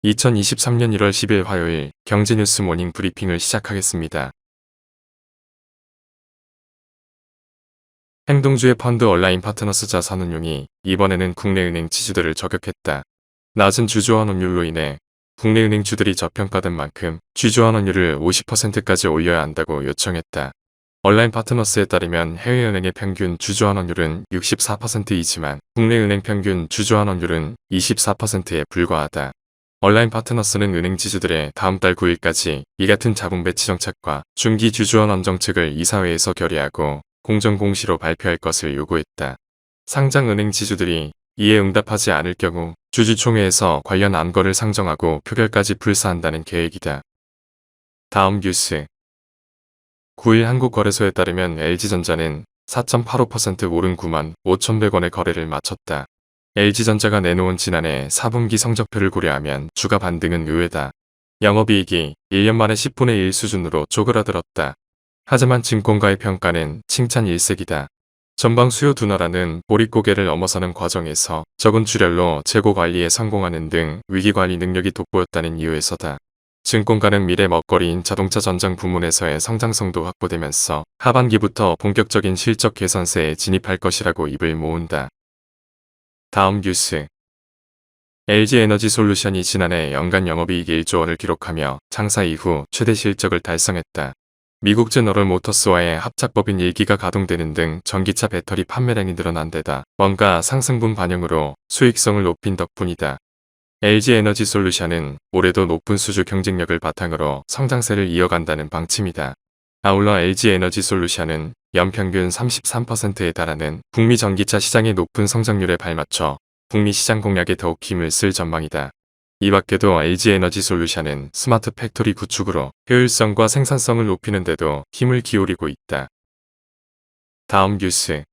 2023년 1월 10일 화요일 경제뉴스 모닝 브리핑을 시작하겠습니다. 행동주의 펀드 온라인 파트너스 자산운용이 이번에는 국내 은행 지주들을 저격했다. 낮은 주주환 원율로 인해 국내 은행주들이 저평가된 만큼 주주환 원율을 50%까지 올려야 한다고 요청했다. 온라인 파트너스에 따르면 해외은행의 평균 주주환 원율은 64%이지만 국내 은행 평균 주주환 원율은 24%에 불과하다. 온라인 파트너스는 은행 지주들의 다음 달 9일까지 이 같은 자본 배치 정책과 중기 주주환원 정책을 이사회에서 결의하고 공정 공시로 발표할 것을 요구했다. 상장 은행 지주들이 이에 응답하지 않을 경우 주주총회에서 관련 안건을 상정하고 표결까지 불사한다는 계획이다. 다음 뉴스. 9일 한국거래소에 따르면 LG전자는 4.85% 오른 9만 5,100원의 거래를 마쳤다. LG전자가 내놓은 지난해 4분기 성적표를 고려하면 주가 반등은 의외다. 영업이익이 1년 만에 10분의 1 수준으로 쪼그라들었다. 하지만 증권가의 평가는 칭찬 일색이다. 전방 수요 둔화라는 보릿고개를 넘어서는 과정에서 적은 출혈로 재고 관리에 성공하는 등 위기관리 능력이 돋보였다는 이유에서다. 증권가는 미래 먹거리인 자동차 전장 부문에서의 성장성도 확보되면서 하반기부터 본격적인 실적 개선세에 진입할 것이라고 입을 모은다. 다음 뉴스. LG에너지솔루션이 지난해 연간 영업이익 1조 원을 기록하며 창사 이후 최대 실적을 달성했다. 미국 제너럴 모터스와의 합작법인 1기가 가동되는 등 전기차 배터리 판매량이 늘어난 데다 원가 상승분 반영으로 수익성을 높인 덕분이다. LG에너지솔루션은 올해도 높은 수주 경쟁력을 바탕으로 성장세를 이어간다는 방침이다. 아울러 LG에너지솔루션은 연평균 33%에 달하는 북미 전기차 시장의 높은 성장률에 발맞춰 북미 시장 공략에 더욱 힘을 쓸 전망이다. 이 밖에도 LG에너지솔루션은 스마트 팩토리 구축으로 효율성과 생산성을 높이는 데도 힘을 기울이고 있다. 다음 뉴스.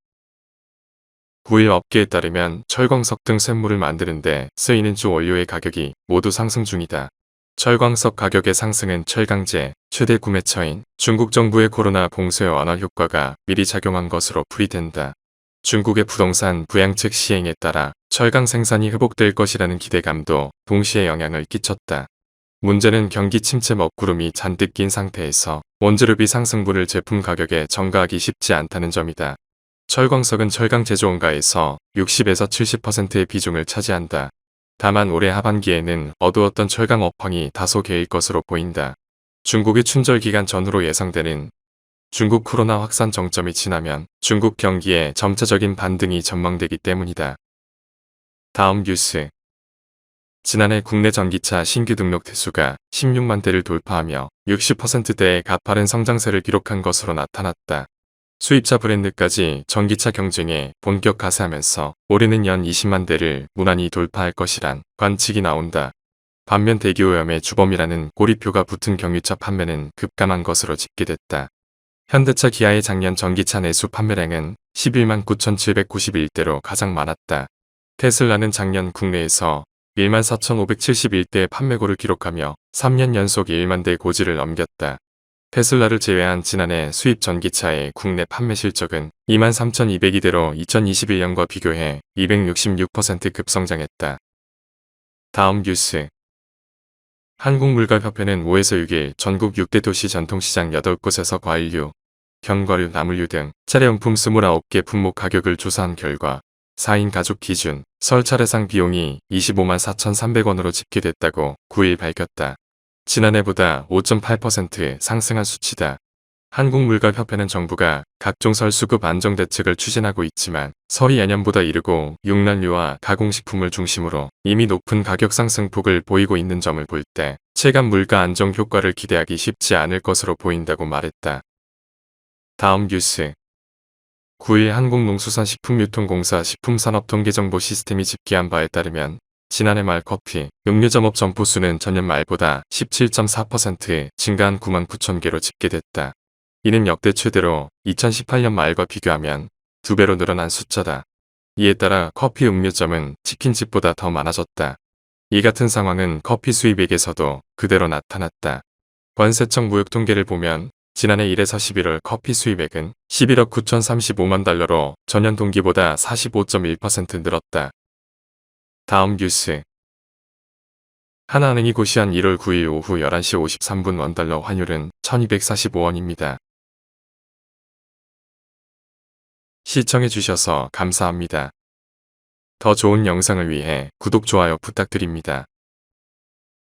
9일 업계에 따르면 철광석 등 쇳물을 만드는 데 쓰이는 주 원료의 가격이 모두 상승 중이다. 철광석 가격의 상승은 철강제 최대 구매처인 중국 정부의 코로나 봉쇄 완화 효과가 미리 작용한 것으로 풀이된다. 중국의 부동산 부양책 시행에 따라 철강 생산이 회복될 것이라는 기대감도 동시에 영향을 끼쳤다. 문제는 경기 침체 먹구름이 잔뜩 낀 상태에서 원재료비 상승분을 제품 가격에 전가하기 쉽지 않다는 점이다. 철광석은 철강 제조원가에서 60에서 70%의 비중을 차지한다. 다만 올해 하반기에는 어두웠던 철강 업황이 다소 개일 것으로 보인다. 중국의 춘절 기간 전후로 예상되는 중국 코로나 확산 정점이 지나면 중국 경기에 점차적인 반등이 전망되기 때문이다. 다음 뉴스. 지난해 국내 전기차 신규 등록 대수가 16만 대를 돌파하며 60%대의 가파른 성장세를 기록한 것으로 나타났다. 수입차 브랜드까지 전기차 경쟁에 본격 가세하면서 올해는 연 20만 대를 무난히 돌파할 것이란 관측이 나온다. 반면 대기오염의 주범이라는 꼬리표가 붙은 경유차 판매는 급감한 것으로 집계됐다. 현대차 기아의 작년 전기차 내수 판매량은 11만 9,791대로 가장 많았다. 테슬라는 작년 국내에서 1만 4,571대의 판매고를 기록하며 3년 연속 1만 대 고지를 넘겼다. 테슬라를 제외한 지난해 수입 전기차의 국내 판매 실적은 2만 3,202대로 2021년과 비교해 266% 급성장했다. 다음 뉴스. 한국물갈협회는 5에서 6일 전국 6대 도시 전통시장 8곳에서 과일류, 견과류, 나물류 등 차례용품 29개 품목 가격을 조사한 결과 4인 가족 기준 설 차례상 비용이 25만 4,300원으로 집계됐다고 9일 밝혔다. 지난해보다 5.8% 상승한 수치다. 한국물갈협회는 정부가 각종 설 수급 안정 대책을 추진하고 있지만 설이 예년보다 이르고 육란류와 가공식품을 중심으로 이미 높은 가격 상승폭을 보이고 있는 점을 볼 때 체감 물가 안정 효과를 기대하기 쉽지 않을 것으로 보인다고 말했다. 다음 뉴스. 9일 한국농수산식품유통공사 식품산업통계정보 시스템이 집계한 바에 따르면 지난해 말 커피, 음료점업 점포수는 전년 말보다 17.4% 증가한 9만 9천 개로 집계됐다. 이는 역대 최대로 2018년 말과 비교하면 2배로 늘어난 숫자다. 이에 따라 커피 음료점은 치킨집보다 더 많아졌다. 이 같은 상황은 커피 수입액에서도 그대로 나타났다. 관세청 무역 통계를 보면 지난해 1에서 11월 커피 수입액은 11억 9,035만 달러로 전년 동기보다 45.1% 늘었다. 다음 뉴스. 하나은행이 고시한 1월 9일 오후 11시 53분 원달러 환율은 1245원입니다. 시청해주셔서 감사합니다. 더 좋은 영상을 위해 구독, 좋아요 부탁드립니다.